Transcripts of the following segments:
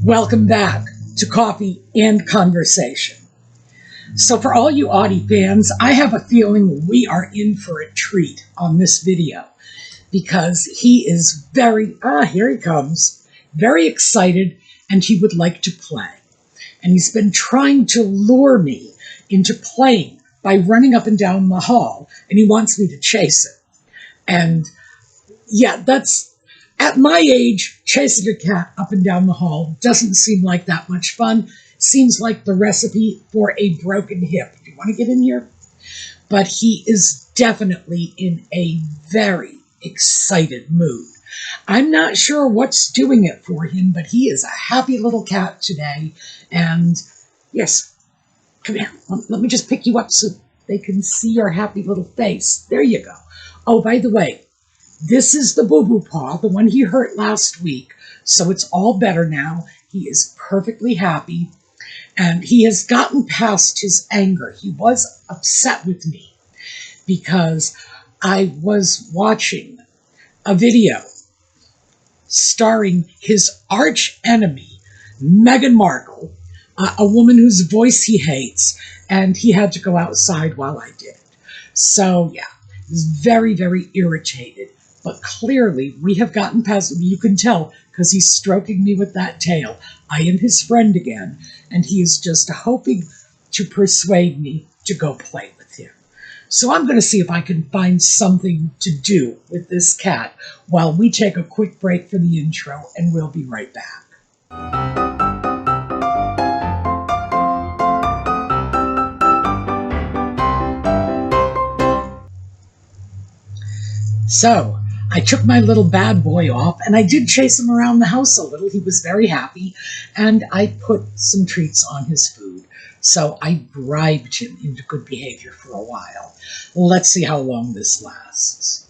Welcome back to Coffee and Conversation. So for all you Audie fans, I have a feeling we are in for a treat on this video because he is here he comes, very excited, and he would like to play. And he's been trying to lure me into playing by running up and down the hall, and he wants me to chase it. And yeah, that's, at my age, chasing a cat up and down the hall doesn't seem like that much fun. Seems like the recipe for a broken hip. Do you want to get in here? But he is definitely in a very excited mood. I'm not sure what's doing it for him, but he is a happy little cat today. And yes, come here. Let me just pick you up so they can see your happy little face. There you go. Oh, by the way, this is the boo-boo paw, the one he hurt last week. So it's all better now. He is perfectly happy. And he has gotten past his anger. He was upset with me because I was watching a video starring his arch enemy, Meghan Markle, a woman whose voice he hates, and he had to go outside while I did it. So yeah, he was very, very irritated. But clearly, we have gotten past, you can tell, because he's stroking me with that tail. I am his friend again, and he is just hoping to persuade me to go play with him. So I'm going to see if I can find something to do with this cat while we take a quick break for the intro, and we'll be right back. So, I took my little bad boy off, and I did chase him around the house a little. He was very happy, and I put some treats on his food. So I bribed him into good behavior for a while. Let's see how long this lasts.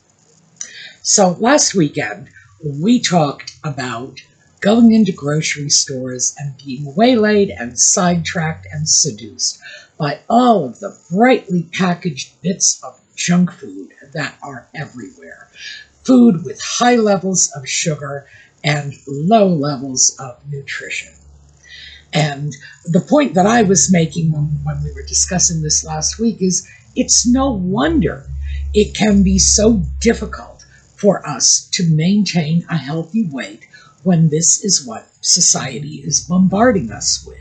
So last weekend, we talked about going into grocery stores and being waylaid and sidetracked and seduced by all of the brightly packaged bits of junk food that are everywhere. Food with high levels of sugar and low levels of nutrition. And the point that I was making when we were discussing this last week is it's no wonder it can be so difficult for us to maintain a healthy weight when this is what society is bombarding us with.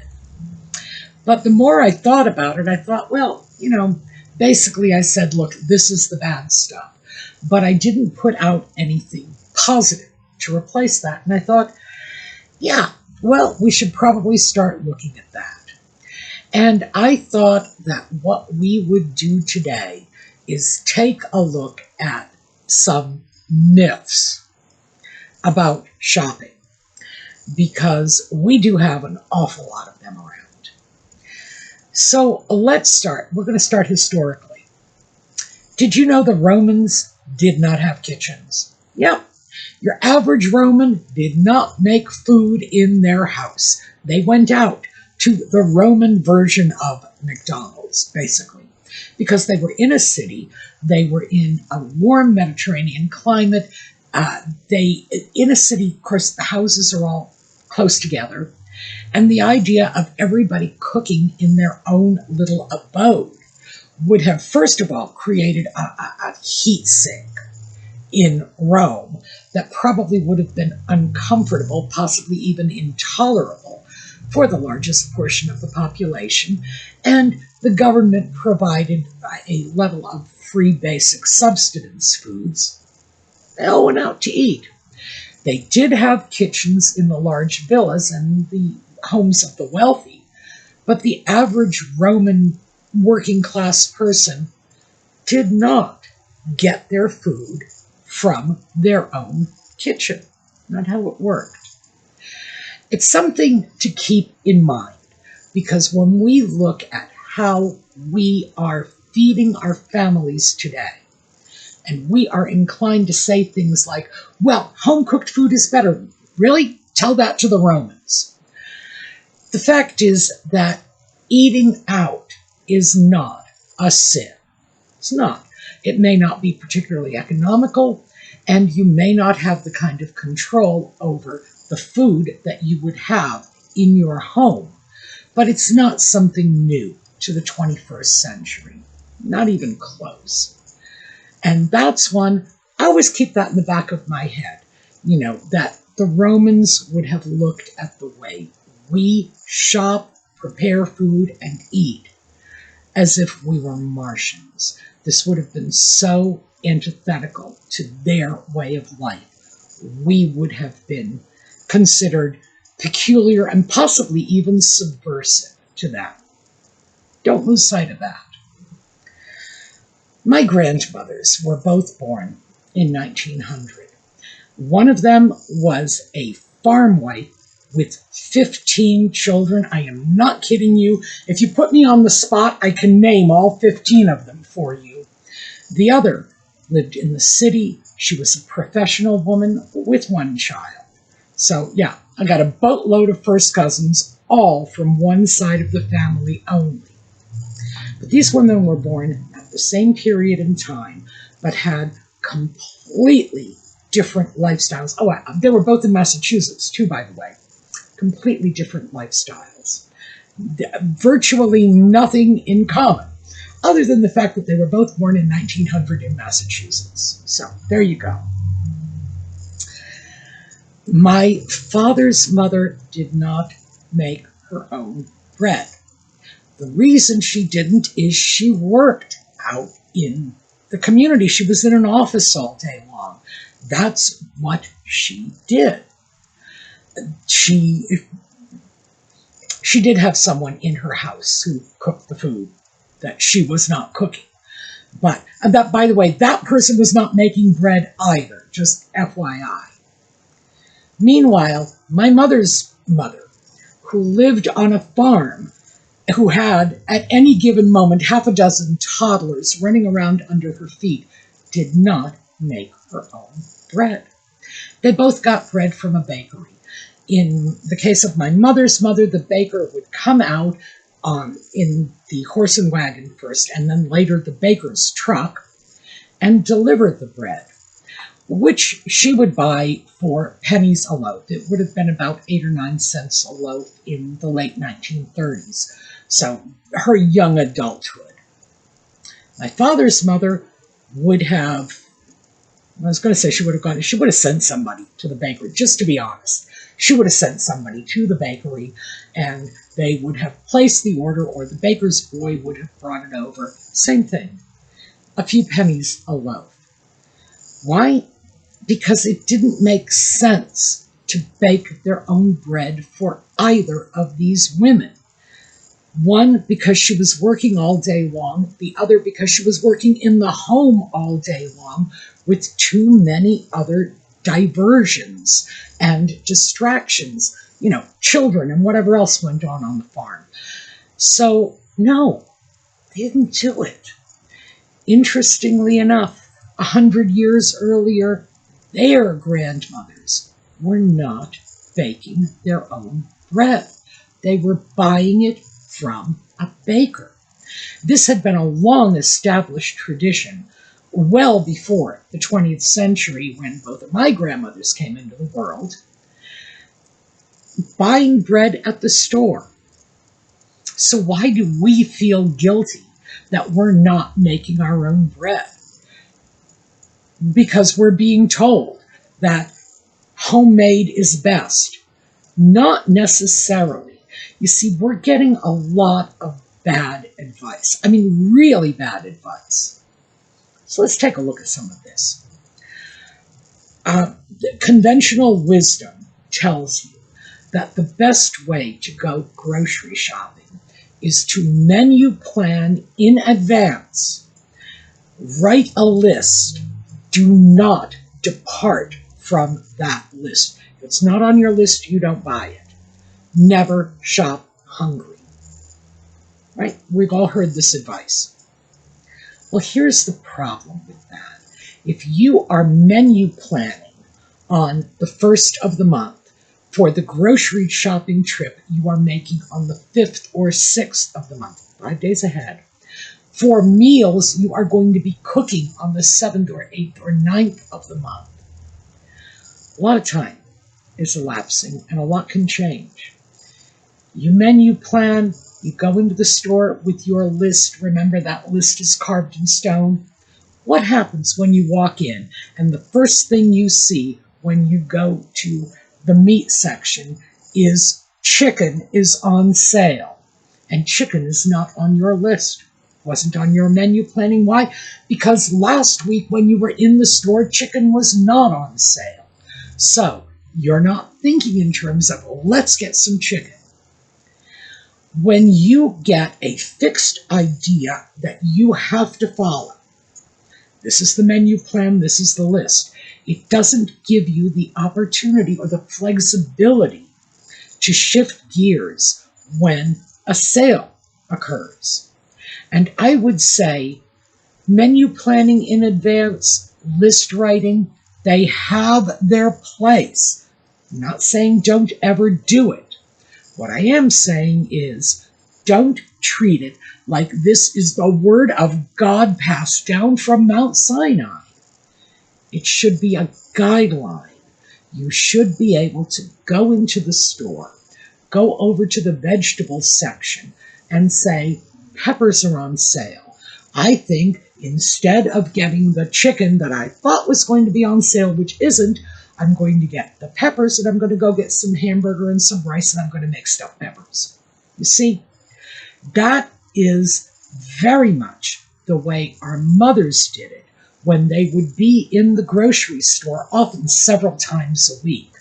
But the more I thought about it, I thought, well, basically I said, look, this is the bad stuff. But I didn't put out anything positive to replace that. And I thought, yeah, well, we should probably start looking at that. And I thought that what we would do today is take a look at some myths about shopping, because we do have an awful lot of them around. So let's start. We're going to start historically. Did you know the Romans did not have kitchens? Yep. Your average Roman did not make food in their house. They went out to the Roman version of McDonald's, basically, because they were in a city. They were in a warm Mediterranean climate. In a city, of course, the houses are all close together. And the idea of everybody cooking in their own little abode would have, first of all, created a heat sink in Rome that probably would have been uncomfortable, possibly even intolerable for the largest portion of the population. And the government provided a level of free basic subsistence foods. They all went out to eat. They did have kitchens in the large villas and the homes of the wealthy, but the average Roman working class person did not get their food from their own kitchen. Not how it worked. It's something to keep in mind, because when we look at how we are feeding our families today, and we are inclined to say things like, well, home-cooked food is better. Really? Tell that to the Romans. The fact is that eating out is not a sin. It's not. It may not be particularly economical, and you may not have the kind of control over the food that you would have in your home, but it's not something new to the 21st century, not even close. And that's one, I always keep that in the back of my head, that the Romans would have looked at the way we shop, prepare food, and eat as if we were Martians. This would have been so antithetical to their way of life. We would have been considered peculiar and possibly even subversive to them. Don't lose sight of that. My grandmothers were both born in 1900. One of them was a farm wife with 15 children. I am not kidding you. If you put me on the spot, I can name all 15 of them for you. The other lived in the city. She was a professional woman with one child. So yeah, I got a boatload of first cousins, all from one side of the family only. But these women were born at the same period in time, but had completely different lifestyles. Oh, they were both in Massachusetts, too, by the way. Completely different lifestyles. Virtually nothing in common, other than the fact that they were both born in 1900 in Massachusetts. So, there you go. My father's mother did not make her own bread. The reason she didn't is she worked out in the community. She was in an office all day long. That's what she did. She did have someone in her house who cooked the food that she was not cooking. But, that, by the way, that person was not making bread either, just FYI. Meanwhile, my mother's mother, who lived on a farm, who had, at any given moment, half a dozen toddlers running around under her feet, did not make her own bread. They both got bread from a bakery. In the case of my mother's mother, the baker would come out in the horse and wagon first, and then later the baker's truck, and deliver the bread, which she would buy for pennies a loaf. It would have been about 8 or 9 cents a loaf in the late 1930s. So her young adulthood. My father's mother would have, I was going to say she would have sent somebody to the bakery, just to be honest. She would have sent somebody to the bakery, and they would have placed the order, or the baker's boy would have brought it over. Same thing. A few pennies a loaf. Why? Because it didn't make sense to bake their own bread for either of these women. One, because she was working all day long. The other, because she was working in the home all day long with too many other diversions and distractions, children and whatever else went on the farm. So, no, they didn't do it. Interestingly enough, 100 years earlier, their grandmothers were not baking their own bread. They were buying it from a baker. This had been a long-established tradition well before the 20th century, when both of my grandmothers came into the world, buying bread at the store. So why do we feel guilty that we're not making our own bread? Because we're being told that homemade is best. Not necessarily. You see, we're getting a lot of bad advice. I mean, really bad advice. So let's take a look at some of this. Conventional wisdom tells you that the best way to go grocery shopping is to menu plan in advance. Write a list. Do not depart from that list. If it's not on your list, you don't buy it. Never shop hungry. Right? We've all heard this advice. Well, here's the problem with that. If you are menu planning on the 1st of the month for the grocery shopping trip you are making on the 5th or 6th of the month, 5 days ahead, for meals you are going to be cooking on the 7th or 8th or 9th of the month, a lot of time is elapsing and a lot can change. You menu plan, you go into the store with your list. Remember, that list is carved in stone. What happens when you walk in and the first thing you see when you go to the meat section is chicken is on sale? And chicken is not on your list. Wasn't on your menu planning. Why? Because last week when you were in the store, chicken was not on sale. So you're not thinking in terms of, let's get some chicken. When you get a fixed idea that you have to follow, this is the menu plan, this is the list, it doesn't give you the opportunity or the flexibility to shift gears when a sale occurs. And I would say menu planning in advance, list writing, they have their place. I'm not saying don't ever do it. What I am saying is don't treat it like this is the word of God passed down from Mount Sinai. It should be a guideline. You should be able to go into the store, go over to the vegetable section and say, peppers are on sale. I think instead of getting the chicken that I thought was going to be on sale, which isn't, I'm going to get the peppers and I'm going to go get some hamburger and some rice and I'm going to make stuffed peppers. You see, that is very much the way our mothers did it when they would be in the grocery store, often several times a week,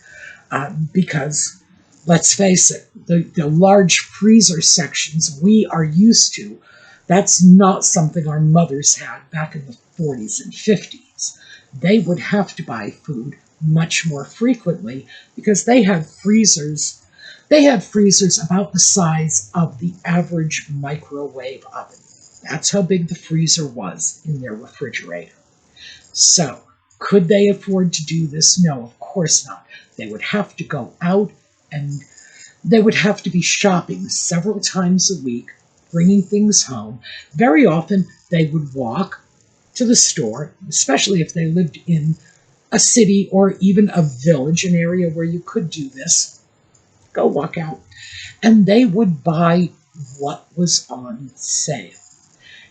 because let's face it, the large freezer sections we are used to, that's not something our mothers had back in the 40s and 50s. They would have to buy food much more frequently because they had freezers. They had freezers about the size of the average microwave oven. That's how big the freezer was in their refrigerator. So, could they afford to do this? No, of course not. They would have to go out and they would have to be shopping several times a week, bringing things home. Very often, they would walk to the store, especially if they lived in a city or even a village, an area where you could do this. Go walk out. And they would buy what was on sale.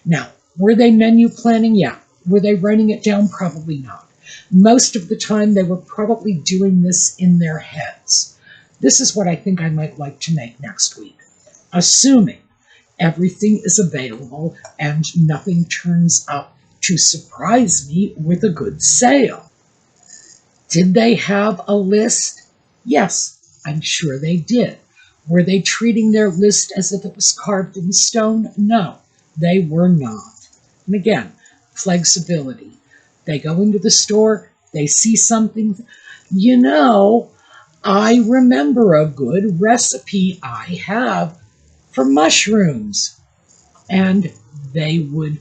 Now, were they menu planning? Yeah. Were they writing it down? Probably not. Most of the time, they were probably doing this in their heads. This is what I think I might like to make next week. Assuming everything is available and nothing turns up to surprise me with a good sale. Did they have a list? Yes, I'm sure they did. Were they treating their list as if it was carved in stone? No, they were not. And again, flexibility. They go into the store, they see something, you know, I remember a good recipe I have for mushrooms. And they would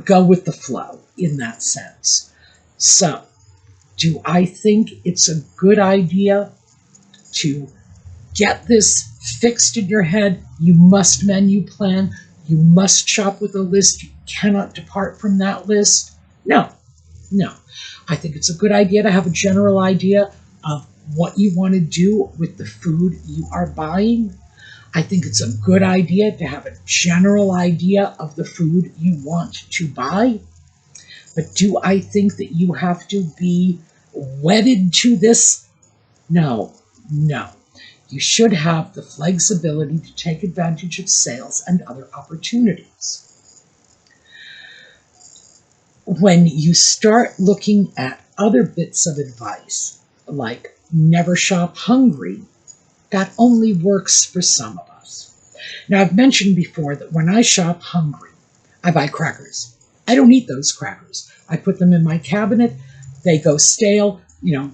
go with the flow in that sense. So, do I think it's a good idea to get this fixed in your head? You must menu plan. You must shop with a list. You cannot depart from that list. No. I think it's a good idea to have a general idea of what you want to do with the food you are buying. I think it's a good idea to have a general idea of the food you want to buy. But do I think that you have to be wedded to this? No. You should have the flexibility to take advantage of sales and other opportunities. When you start looking at other bits of advice, like never shop hungry, that only works for some of us. Now, I've mentioned before that when I shop hungry, I buy crackers. I don't eat those crackers. I put them in my cabinet. They go stale,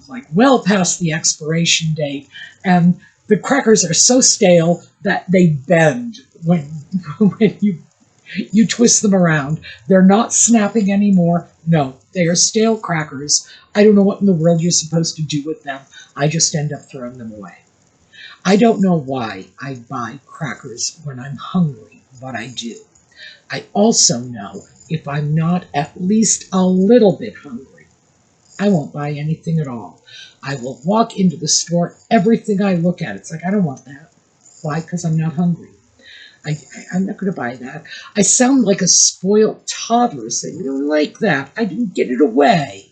like well past the expiration date. And the crackers are so stale that they bend when you twist them around. They're not snapping anymore. No, they are stale crackers. I don't know what in the world you're supposed to do with them. I just end up throwing them away. I don't know why I buy crackers when I'm hungry, but I do. I also know if I'm not at least a little bit hungry, I won't buy anything at all. I will walk into the store, everything I look at, it's like, I don't want that. Why? Because I'm not hungry. I'm not going to buy that. I sound like a spoiled toddler saying, I don't like that. I didn't get it away.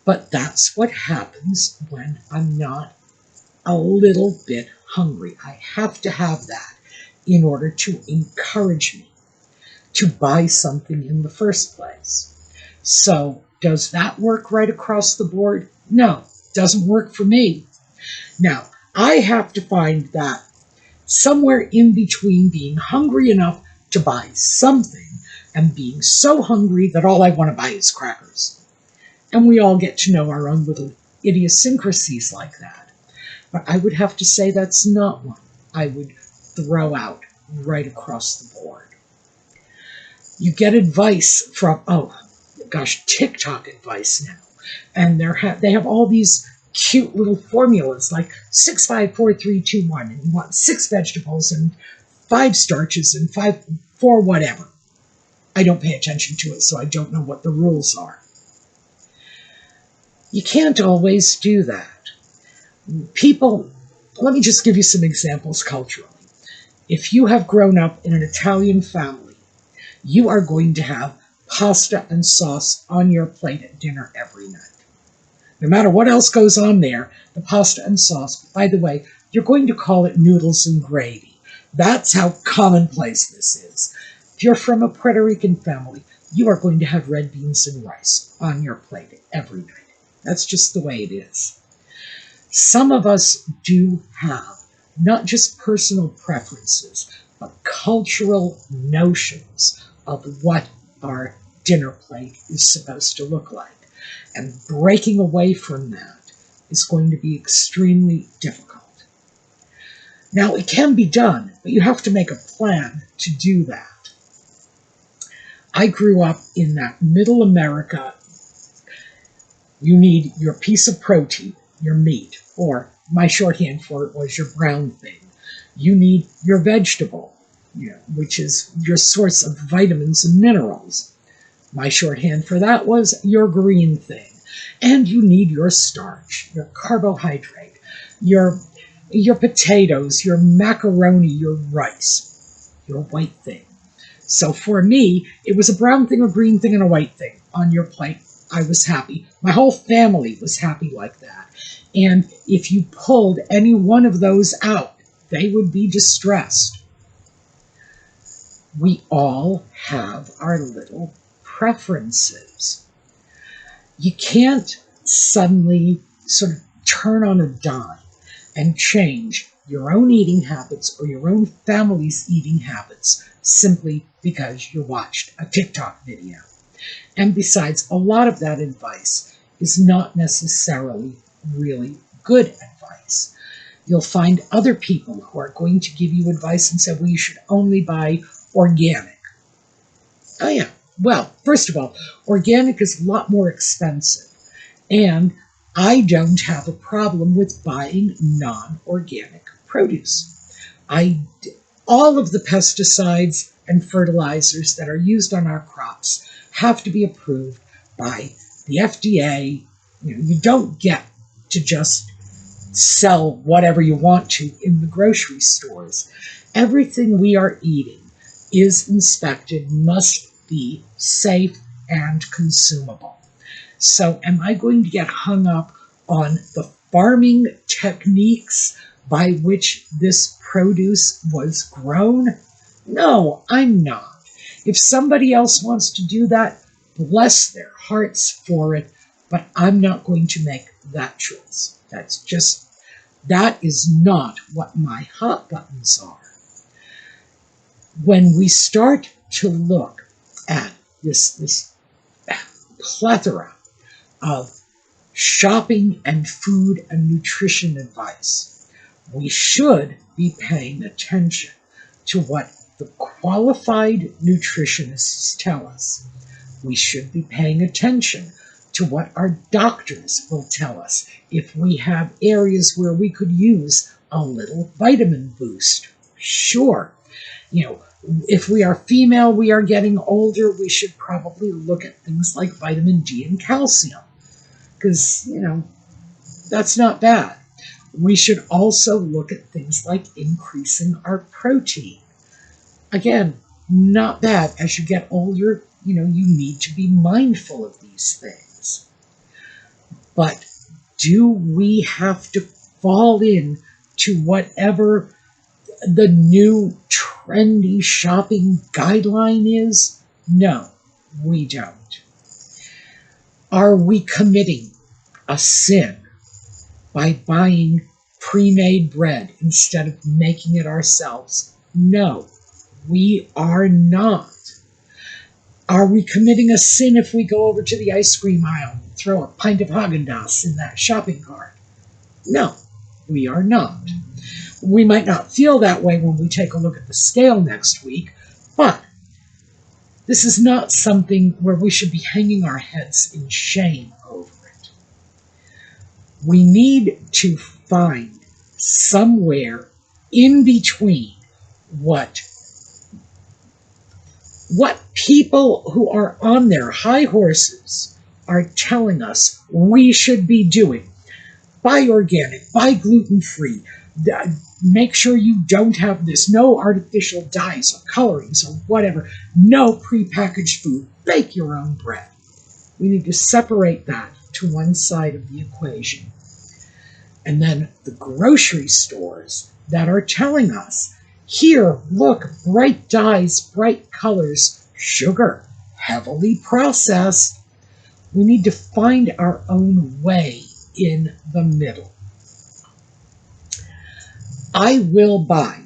But that's what happens when I'm not a little bit hungry. I have to have that in order to encourage me to buy something in the first place. So does that work right across the board? No, doesn't work for me. Now, I have to find that somewhere in between being hungry enough to buy something and being so hungry that all I want to buy is crackers. And we all get to know our own little idiosyncrasies like that. But I would have to say that's not one I would throw out right across the board. You get advice from, oh gosh, TikTok advice now. And they have all these cute little formulas like 6, 5, 4, 3, 2, 1, and you want 6 vegetables and 5 starches and 4 whatever. I don't pay attention to it, so I don't know what the rules are. You can't always do that. People, let me just give you some examples culturally. If you have grown up in an Italian family, you are going to have pasta and sauce on your plate at dinner every night. No matter what else goes on there, the pasta and sauce, by the way, you're going to call it noodles and gravy. That's how commonplace this is. If you're from a Puerto Rican family, you are going to have red beans and rice on your plate every night. That's just the way it is. Some of us do have not just personal preferences, but cultural notions of what our dinner plate is supposed to look like. And breaking away from that is going to be extremely difficult. Now, it can be done, but you have to make a plan to do that. I grew up in that middle America. You need your piece of protein, your meat, or my shorthand for it was your brown thing. You need your vegetable, which is your source of vitamins and minerals. My shorthand for that was your green thing. And you need your starch, your carbohydrate, your potatoes, your macaroni, your rice, your white thing. So for me, it was a brown thing, a green thing, and a white thing on your plate. I was happy. My whole family was happy like that. And if you pulled any one of those out, they would be distressed. We all have our little preferences. You can't suddenly sort of turn on a dime and change your own eating habits or your own family's eating habits simply because you watched a TikTok video. And besides, a lot of that advice is not necessarily really good advice. You'll find other people who are going to give you advice and say, well, you should only buy organic. Oh yeah, well, first of all, organic is a lot more expensive. And I don't have a problem with buying non-organic produce. All of the pesticides and fertilizers that are used on our crops have to be approved by the FDA. You don't get to just sell whatever you want to in the grocery stores. Everything we are eating is inspected, must be safe and consumable. So am I going to get hung up on the farming techniques by which this produce was grown? No, I'm not. If somebody else wants to do that, bless their hearts for it, but I'm not going to make that choice. That is not what my hot buttons are. When we start to look at this plethora of shopping and food and nutrition advice, we should be paying attention to what the qualified nutritionists tell us. We should be paying attention to what our doctors will tell us if we have areas where we could use a little vitamin boost. Sure, if we are female, we are getting older, we should probably look at things like vitamin D and calcium because, that's not bad. We should also look at things like increasing our protein. Again, not bad. As you get older, you need to be mindful of these things. But do we have to fall in to whatever the new trendy shopping guideline is? No, we don't. Are we committing a sin by buying pre-made bread instead of making it ourselves? No, we are not. Are we committing a sin if we go over to the ice cream aisle and throw a pint of Haagen-Dazs in that shopping cart? No, we are not. We might not feel that way when we take a look at the scale next week, but this is not something where we should be hanging our heads in shame over it. We need to find somewhere in between what people who are on their high horses are telling us we should be doing. Buy organic, buy gluten-free, make sure you don't have this, no artificial dyes or colorings or whatever, no prepackaged food, bake your own bread. We need to separate that to one side of the equation. And then the grocery stores that are telling us, here, look, bright dyes, bright colors, sugar, heavily processed. We need to find our own way in the middle. I will buy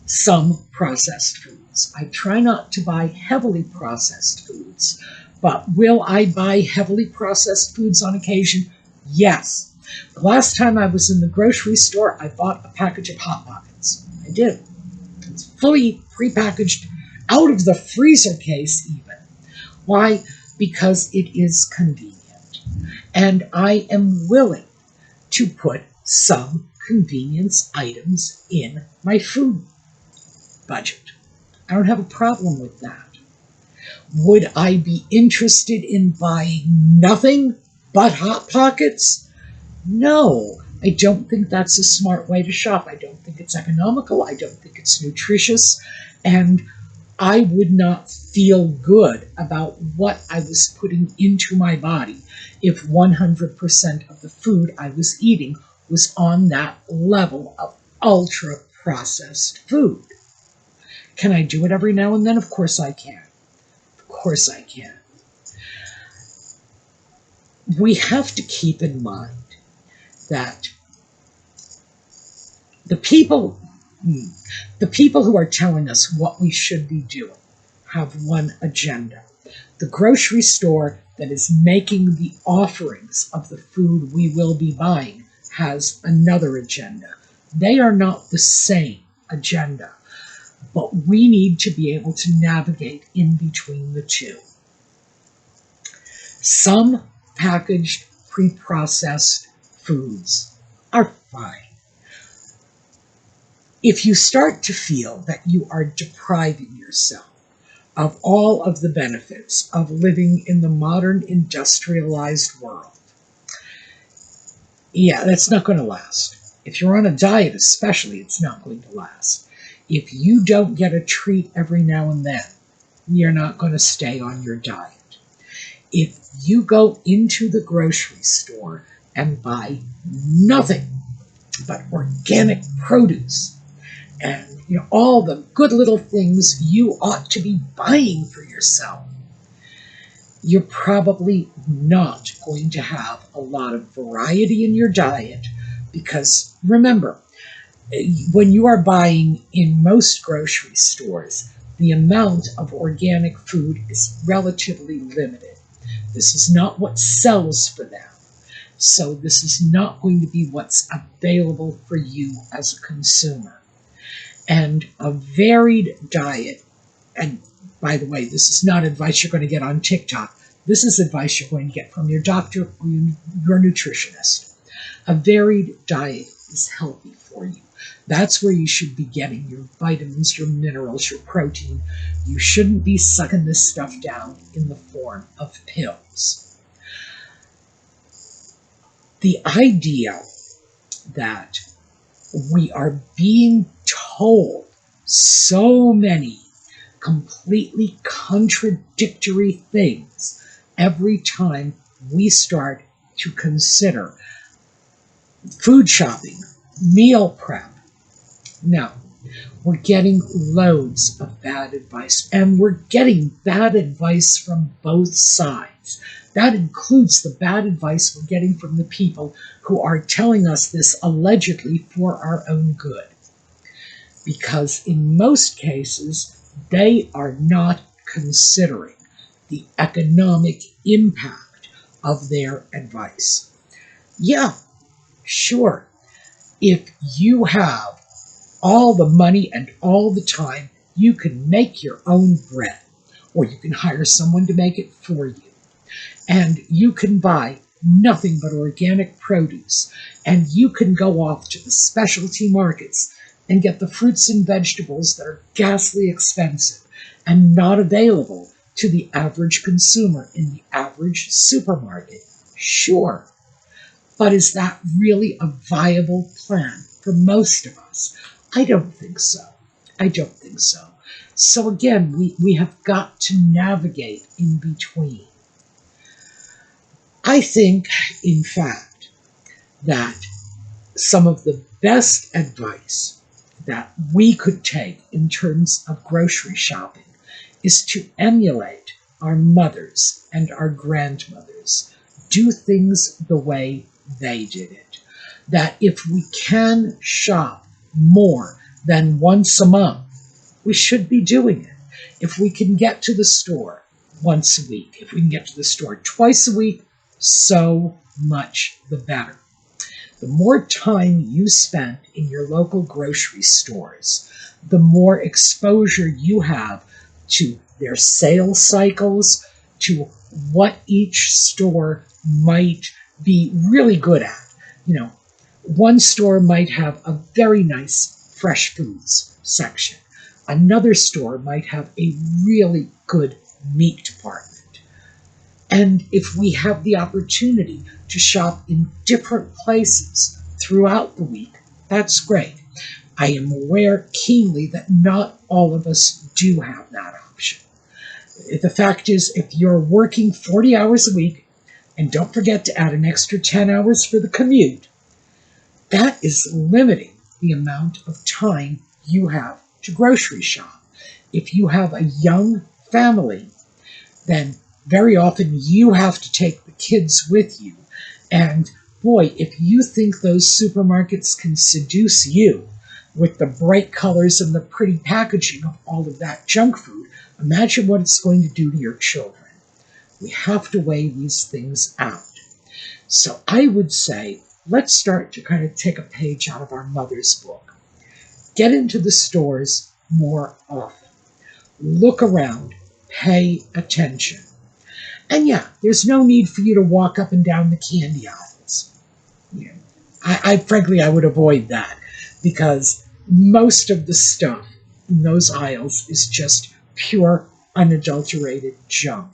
some processed foods. I try not to buy heavily processed foods, but will I buy heavily processed foods on occasion? Yes. The last time I was in the grocery store, I bought a package of Hot Pockets. I did. It's fully prepackaged, out of the freezer case even. Why? Because it is convenient. And I am willing to put some convenience items in my food budget. I don't have a problem with that. Would I be interested in buying nothing but Hot Pockets? No, I don't think that's a smart way to shop. I don't think it's economical. I don't think it's nutritious. And I would not feel good about what I was putting into my body if 100% of the food I was eating was on that level of ultra-processed food. Can I do it every now and then? Of course I can. Of course I can. We have to keep in mind that the people who are telling us what we should be doing have one agenda. The grocery store that is making the offerings of the food we will be buying has another agenda. They are not the same agenda, but we need to be able to navigate in between the two. Some packaged, pre-processed foods are fine. If you start to feel that you are depriving yourself of all of the benefits of living in the modern industrialized world, yeah, that's not going to last. If you're on a diet especially, it's not going to last. If you don't get a treat every now and then, you're not going to stay on your diet. If you go into the grocery store and buy nothing but organic produce and all the good little things you ought to be buying for yourself, you're probably not going to have a lot of variety in your diet, because remember, when you are buying in most grocery stores, the amount of organic food is relatively limited. This is not what sells for them. So this is not going to be what's available for you as a consumer. And a varied diet, and by the way, this is not advice you're going to get on TikTok. This is advice you're going to get from your doctor or your nutritionist. A varied diet is healthy for you. That's where you should be getting your vitamins, your minerals, your protein. You shouldn't be sucking this stuff down in the form of pills. The idea that We are being told so many completely contradictory things every time we start to consider food shopping, meal prep. Now, we're getting loads of bad advice, and we're getting bad advice from both sides. That includes the bad advice we're getting from the people who are telling us this allegedly for our own good. Because in most cases, they are not considering the economic impact of their advice. Yeah, sure, if you have all the money and all the time, you can make your own bread, or you can hire someone to make it for you. And you can buy nothing but organic produce, and you can go off to the specialty markets and get the fruits and vegetables that are ghastly expensive and not available to the average consumer in the average supermarket. Sure, but is that really a viable plan for most of us? I don't think so. I don't think so. So again, we have got to navigate in between. I think, in fact, that some of the best advice that we could take in terms of grocery shopping is to emulate our mothers and our grandmothers. Do things the way they did it. That if we can shop more than once a month, we should be doing it. If we can get to the store once a week, if we can get to the store twice a week, so much the better. The more time you spend in your local grocery stores, the more exposure you have to their sales cycles, to what each store might be really good at. You know, one store might have a very nice fresh foods section. Another store might have a really good meat department. And if we have the opportunity to shop in different places throughout the week, that's great. I am aware keenly that not all of us do have that option. The fact is, if you're working 40 hours a week, and don't forget to add an extra 10 hours for the commute, that is limiting the amount of time you have to grocery shop. If you have a young family, then very often you have to take the kids with you. And boy, if you think those supermarkets can seduce you with the bright colors and the pretty packaging of all of that junk food, imagine what it's going to do to your children. We have to weigh these things out. So I would say, let's start to kind of take a page out of our mother's book. Get into the stores more often. Look around. Pay attention. And yeah, there's no need for you to walk up and down the candy aisles. You know, frankly, I would avoid that, because most of the stuff in those aisles is just pure, unadulterated junk.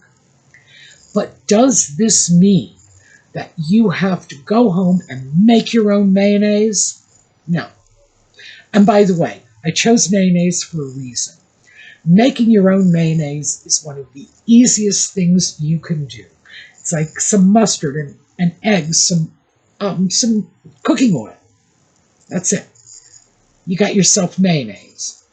But does this mean that you have to go home and make your own mayonnaise? No. And by the way, I chose mayonnaise for a reason. Making your own mayonnaise is one of the easiest things you can do. It's like some mustard and eggs, some cooking oil. That's it. You got yourself mayonnaise.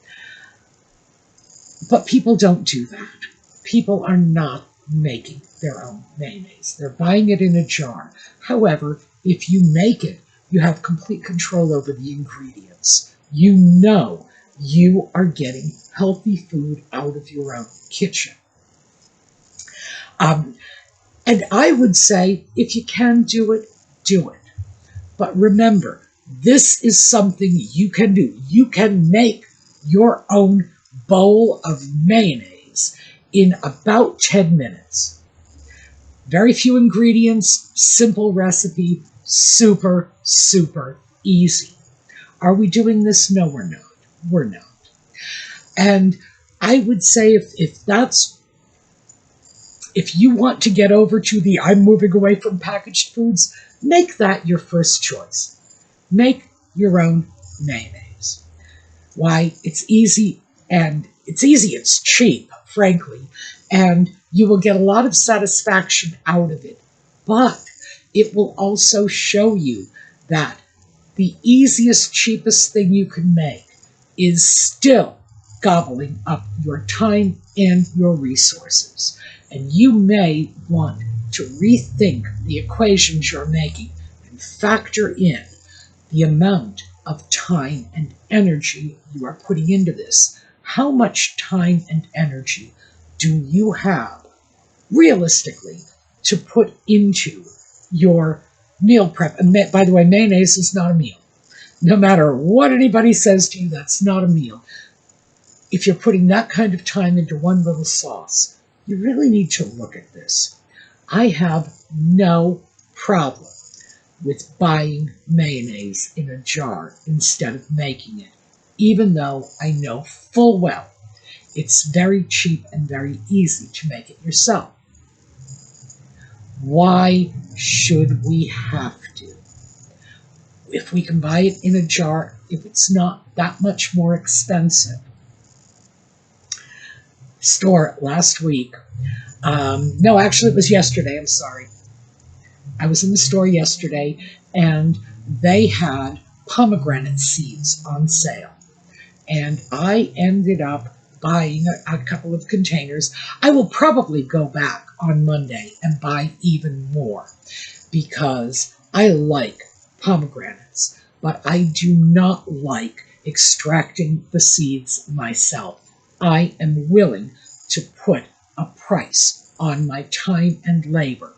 But people don't do that. People are not making their own mayonnaise. They're buying it in a jar. However, if you make it, you have complete control over the ingredients. You know you are getting healthy food out of your own kitchen. And I would say, if you can do it, do it. But remember, this is something you can do. You can make your own bowl of mayonnaise in about 10 minutes. Very few ingredients, simple recipe, super, super easy. Are we doing this? No, we're not. We're not. And I would say if you want to get over to the I'm moving away from packaged foods, make that your first choice. Make your own mayonnaise. Why? It's easy, it's cheap, frankly, and you will get a lot of satisfaction out of it. But it will also show you that the easiest, cheapest thing you can make is still gobbling up your time and your resources. And you may want to rethink the equations you're making and factor in the amount of time and energy you are putting into this. How much time and energy do you have, realistically, to put into your meal prep? And by the way, mayonnaise is not a meal. No matter what anybody says to you, that's not a meal. If you're putting that kind of time into one little sauce, you really need to look at this. I have no problem with buying mayonnaise in a jar instead of making it, even though I know full well it's very cheap and very easy to make it yourself. Why should we have to? If we can buy it in a jar, if it's not that much more expensive. Store last week, no, actually it was yesterday, I'm sorry. I was in the store yesterday and they had pomegranate seeds on sale. And I ended up buying a couple of containers. I will probably go back on Monday and buy even more because I like pomegranates, but I do not like extracting the seeds myself. I am willing to put a price on my time and labor.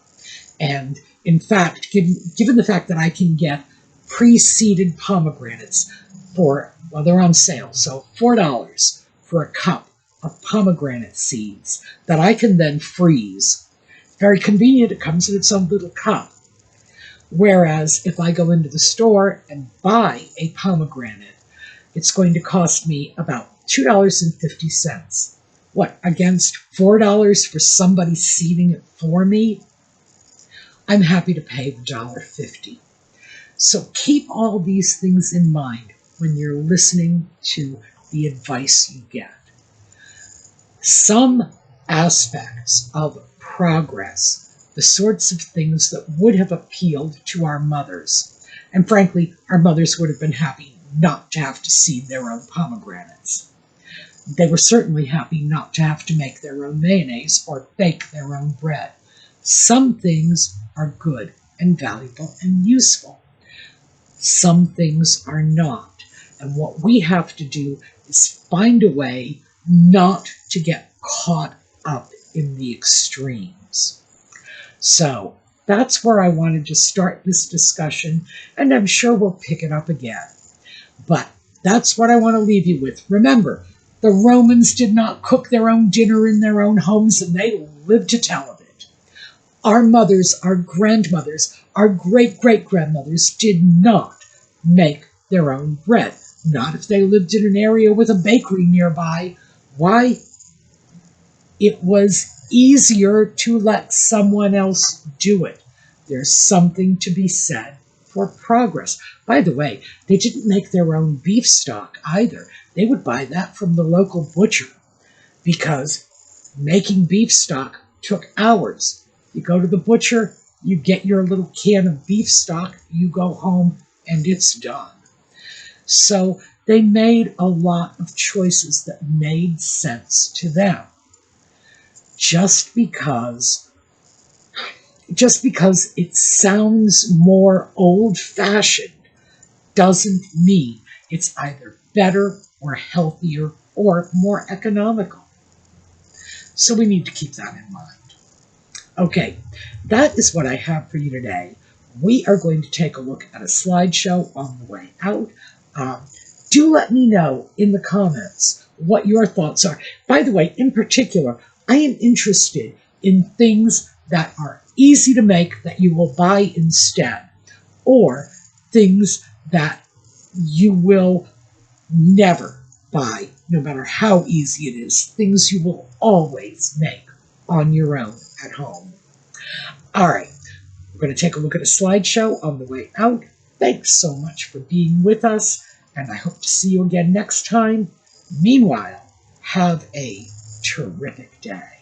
And in fact, given the fact that I can get pre-seeded pomegranates for, well, they're on sale, so $4 for a cup of pomegranate seeds that I can then freeze. Very convenient, it comes in its own little cup. Whereas if I go into the store and buy a pomegranate, it's going to cost me about $2.50. What, against $4 for somebody seeding it for me? I'm happy to pay the $1.50. So keep all these things in mind when you're listening to the advice you get. Some aspects of progress, the sorts of things that would have appealed to our mothers, and frankly, our mothers would have been happy not to have to seed their own pomegranates. They were certainly happy not to have to make their own mayonnaise or bake their own bread. Some things are good and valuable and useful. Some things are not. And what we have to do is find a way not to get caught up in the extremes. So that's where I wanted to start this discussion, and I'm sure we'll pick it up again. But that's what I want to leave you with. Remember, the Romans did not cook their own dinner in their own homes, and they lived to tell of it. Our mothers, our grandmothers, our great-great-grandmothers did not make their own bread. Not if they lived in an area with a bakery nearby. Why? It was easier to let someone else do it. There's something to be said for progress. By the way, they didn't make their own beef stock either. They would buy that from the local butcher because making beef stock took hours. You go to the butcher, you get your little can of beef stock, you go home, and it's done. So they made a lot of choices that made sense to them. Just because it sounds more old-fashioned doesn't mean it's either better or healthier or more economical. So we need to keep that in mind. Okay, that is what I have for you today. We are going to take a look at a slideshow on the way out. Do let me know in the comments what your thoughts are. By the way, in particular, I am interested in things that are easy to make that you will buy instead, or things that you will never buy, no matter how easy it is, things you will always make on your own at home. All right, we're going to take a look at a slideshow on the way out. Thanks so much for being with us, and I hope to see you again next time. Meanwhile, have a terrific day.